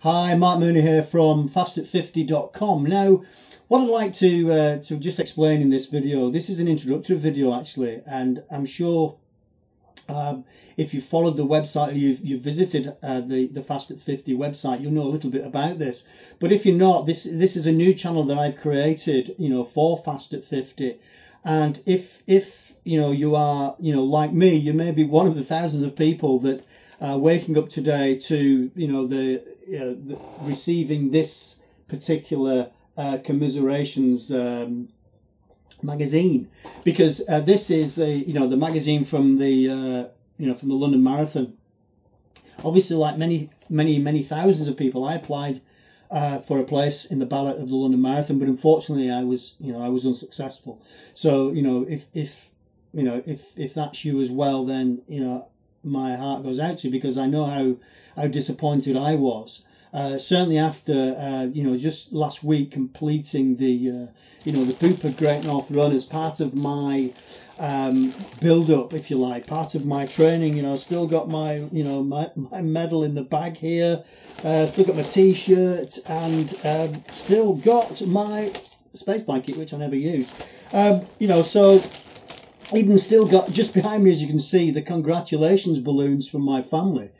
Hi, Mark Mooney here from fastat50.com. Now, what I'd like to just explain in this video, this is an introductory video actually, and I'm sure if you followed the website or you've visited the Fastat50 website, you'll know a little bit about this. But if you're not, this is a new channel that I've created, for Fastat50. And if you are, like me, you may be one of the thousands of people that are waking up today to, receiving this particular commiserations magazine, because this is the magazine from the from the London Marathon. Obviously, like many thousands of people, I applied for a place in the ballot of the London Marathon, but unfortunately I was unsuccessful. So if that's you as well, then my heart goes out to you, because I know how disappointed I was. Certainly after just last week completing the the Bupa Great North Run as part of my build up, if you like, part of my training. Still got my my medal in the bag here, still got my t-shirt, and still got my space blanket, which I never used. So even still got, just behind me, as you can see, the congratulations balloons from my family.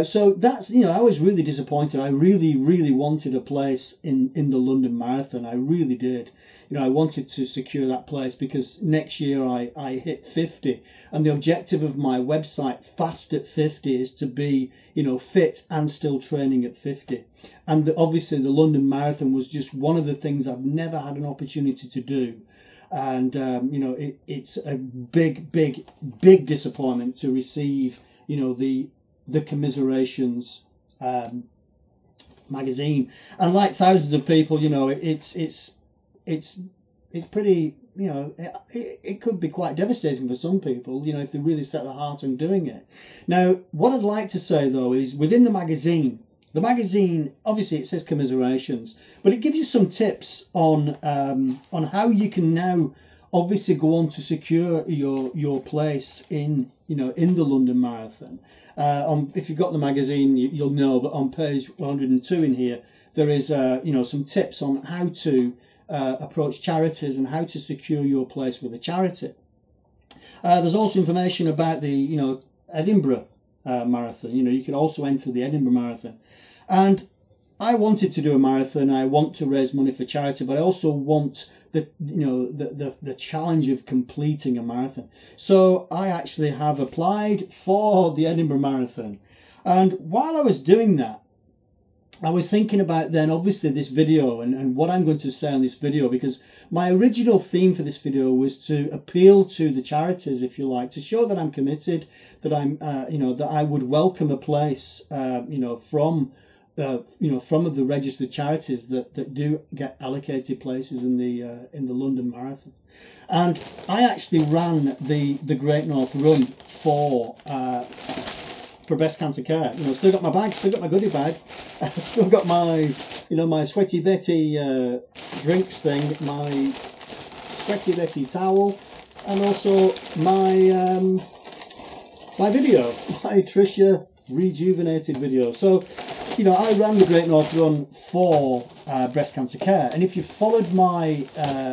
So that's, I was really disappointed. I really wanted a place in the London Marathon. I really did. I wanted to secure that place because next year I hit 50, and the objective of my website, Fastat50, is to be, fit and still training at 50. And obviously the London Marathon was just one of the things I've never had an opportunity to do. And, it's a big disappointment to receive, the commiserations magazine. And like thousands of people, it's pretty, it could be quite devastating for some people, if they really set their heart on doing it. Now, what I'd like to say though is, within the magazine, obviously it says commiserations, but it gives you some tips on how you can now obviously go on to secure your place in the London Marathon. If you've got the magazine, you'll know, but on page 102 in here, there is some tips on how to approach charities and how to secure your place with a charity. There's also information about the Edinburgh Marathon. You can also enter the Edinburgh Marathon. And I wanted to do a marathon. I want to raise money for charity, but I also want the challenge of completing a marathon. So I actually have applied for the Edinburgh Marathon. And while I was doing that, I was thinking about then obviously this video and what I'm going to say on this video, because my original theme for this video was to appeal to the charities, if you like, to show that I'm committed, that I'm that I would welcome a place from the registered charities that do get allocated places in the London Marathon. And I actually ran the Great North Run for breast cancer care. Still got my bag, still got my goodie bag, still got my my Sweaty Betty drinks thing, my Sweaty Betty towel, and also my my video, my Trisha rejuvenated video. So I ran the Great North Run for breast cancer care, and if you followed my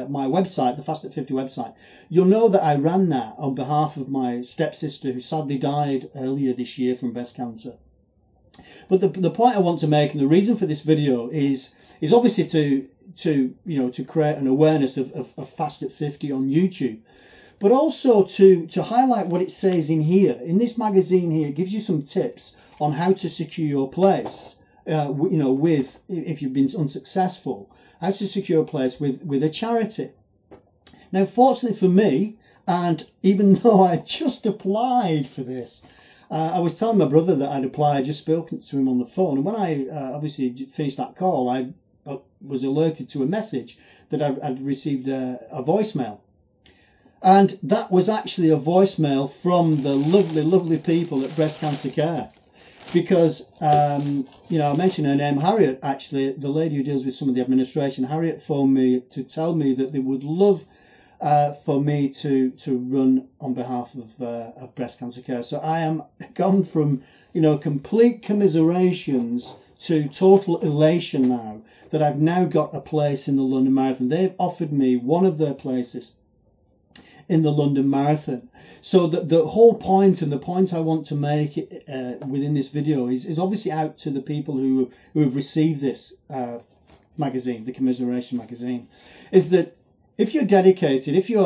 my website, the Fastat50 website, you'll know that I ran that on behalf of my stepsister, who sadly died earlier this year from breast cancer. But the point I want to make, and the reason for this video, is obviously to create an awareness of Fastat50 on YouTube, but also to highlight what it says in here. In this magazine here, it gives you some tips on how to secure your place, if you've been unsuccessful, how to secure a place with a charity. Now, fortunately for me, and even though I just applied for this, I was telling my brother that I'd applied, just spoken to him on the phone, and when I obviously finished that call, I was alerted to a message that I'd received a voicemail. And that was actually a voicemail from the lovely people at Breast Cancer Care. Because, I mentioned her name, Harriet, actually, the lady who deals with some of the administration. Harriet phoned me to tell me that they would love for me to run on behalf of Breast Cancer Care. So I am gone from, complete commiserations to total elation now that I've now got a place in the London Marathon. They've offered me one of their places in the London Marathon. So the whole point, and the point I want to make within this video is obviously out to the people who have received this magazine, the Commiseration magazine, is that if you're dedicated, if you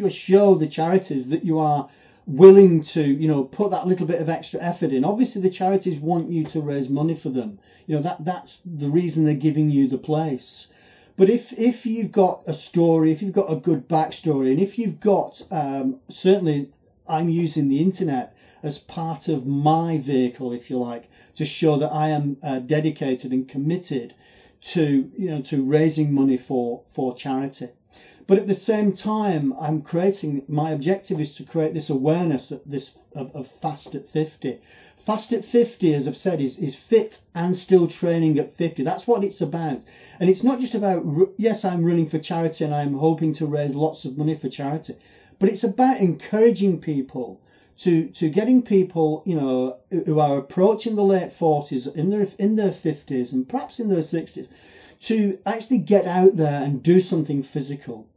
show the charities that you are willing to, put that little bit of extra effort in. Obviously, the charities want you to raise money for them. That's the reason they're giving you the place. But if you've got a story, if you've got a good backstory, and if you've got, certainly I'm using the internet as part of my vehicle, if you like, to show that I am dedicated and committed to raising money for charity. But at the same time, my objective is to create this awareness of Fast at 50. Fast at 50, as I've said, is fit and still training at 50. That's what it's about. And it's not just about, yes, I'm running for charity and I'm hoping to raise lots of money for charity, but it's about encouraging people to getting people, who are approaching the late 40s, in their 50s and perhaps in their 60s, to actually get out there and do something physical.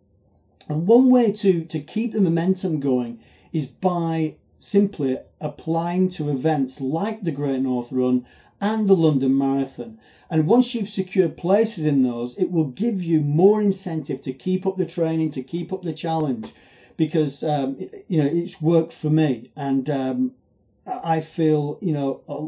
And one way to keep the momentum going is by simply applying to events like the Great North Run and the London Marathon. And once you've secured places in those, it will give you more incentive to keep up the training, to keep up the challenge, because, it's worked for me. And I feel,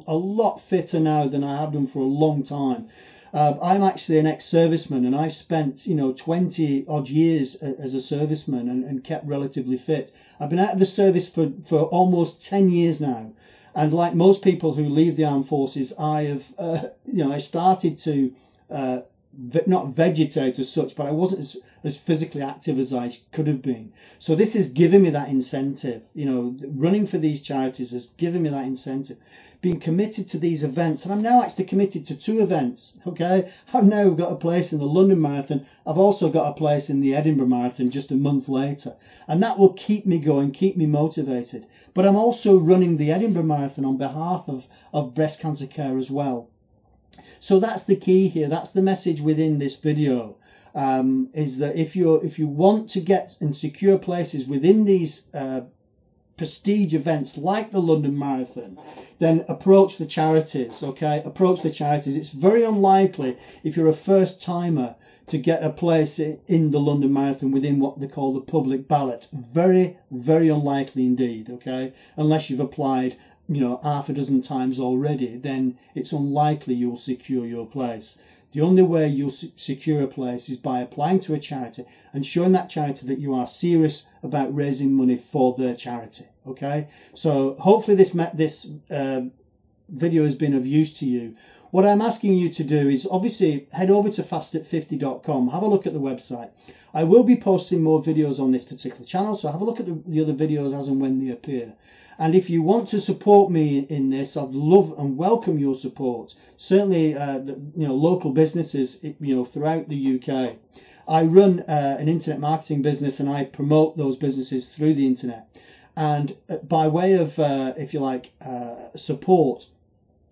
a lot fitter now than I have done for a long time. I'm actually an ex-serviceman, and I've spent, 20 odd years as a serviceman and kept relatively fit. I've been out of the service for almost 10 years now. And like most people who leave the armed forces, I have, I started to, not vegetate as such, but I wasn't as physically active as I could have been. So this has given me that incentive. Running for these charities has given me that incentive. Being committed to these events, and I'm now actually committed to 2 events, okay? I've now got a place in the London Marathon. I've also got a place in the Edinburgh Marathon just a month later. And that will keep me going, keep me motivated. But I'm also running the Edinburgh Marathon on behalf of Breast Cancer Care as well. So that's the key here. That's the message within this video, is that if you want to get and secure places within these prestige events like the London Marathon, then approach the charities, okay? Approach the charities. It's very unlikely, if you're a first timer, to get a place in the London Marathon within what they call the public ballot. Very, very unlikely indeed, okay? Unless you've applied, half a dozen times already, then it's unlikely you'll secure your place. The only way you'll secure a place is by applying to a charity and showing that charity that you are serious about raising money for their charity. Okay, so hopefully this video has been of use to you. What I'm asking you to do is obviously head over to fastat50.com, have a look at the website. I will be posting more videos on this particular channel, so have a look at the other videos as and when they appear. And if you want to support me in this, I'd love and welcome your support. Certainly, local businesses, throughout the UK. I run an internet marketing business, and I promote those businesses through the internet. And by way of, if you like, support,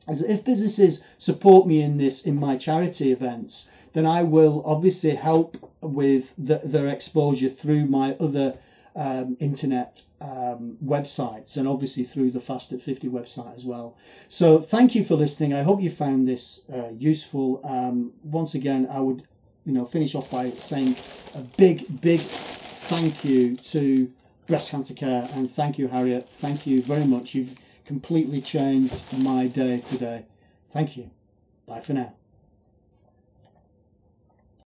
as if businesses support me in my charity events, then I will obviously help with their exposure through my other internet websites, and obviously through the Fast at 50 website as well. So thank you for listening. I hope you found this useful. Once again, I would finish off by saying a big thank you to Breast Cancer Care, and thank you, Harriet. Thank you very much. You've completely changed my day today. Thank you. Bye for now.